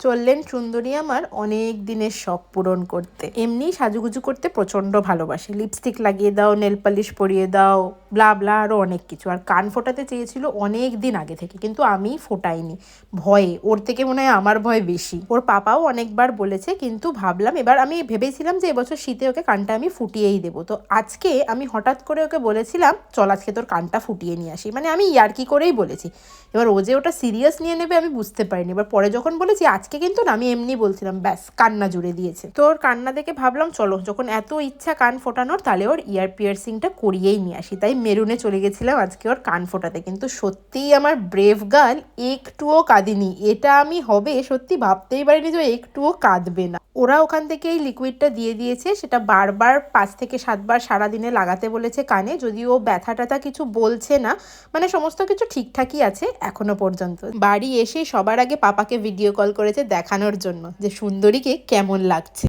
চললেন সুন্দরী আমার অনেক দিনের শখ পূরণ করতে। এমনি সাজুগুজু করতে প্রচণ্ড ভালোবাসে, লিপস্টিক লাগিয়ে দাও, নেল পালিশ পরিয়ে দাও, ব্লা ব্লা আরও অনেক কিছু। আর কান ফোটাতে চেয়েছিল অনেক দিন আগে থেকে, কিন্তু আমি ফোটাইনি ভয়ে। ওর থেকে মনে হয় আমার ভয় বেশি। ওর পাপাও অনেকবার বলেছে, কিন্তু ভাবলাম এবার, আমি ভেবেছিলাম যে এবছর শীতে ওকে কানটা আমি ফুটিয়েই দেবো। তো আজকে আমি হঠাৎ করে ওকে বলেছিলাম, চল আজকে তোর কানটা ফুটিয়ে নিয়ে আসি। মানে আমি ইয়ার্কি করেই বলেছি। এবার ও যে ওটা সিরিয়াস নিয়ে নেবে আমি বুঝতে পারিনি। এবার পরে যখন বলেছি আজকে কিন্তু না, আমি এমনি বলছিলাম, ব্যাস কান্না জুড়ে দিয়েছে। তো ওর কান্না দেখে ভাবলাম চলো, যখন এত ইচ্ছা কান ফোটানোর, তাহলে ওর ইয়ার পিয়ার্সিংটা করিয়েই নিয়ে আসি। তাই মেরুনে চলে গেছিলাম আজকে ওর কান ফোটাতে। কিন্তু সত্যিই আমার ব্রেভ গার্ল একটুও কাঁদিনি। এটা আমি হবে সত্যি ভাবতেই পারিনি যে একটুও কাঁদবে না। ওরা ওখান থেকে এই লিকুইডটা দিয়ে দিয়েছে, সেটা বারবার 5 থেকে 7 বার সারাদিনে লাগাতে বলেছে কানে। যদিও ব্যথা ট্যাথা কিছু বলছে না, মানে সমস্ত কিছু ঠিকঠাকই আছে এখনো পর্যন্ত। বাড়ি এসে সবার আগে পাপাকে ভিডিও কল করেছে দেখানোর জন্য যে সুন্দরীকে কেমন লাগছে।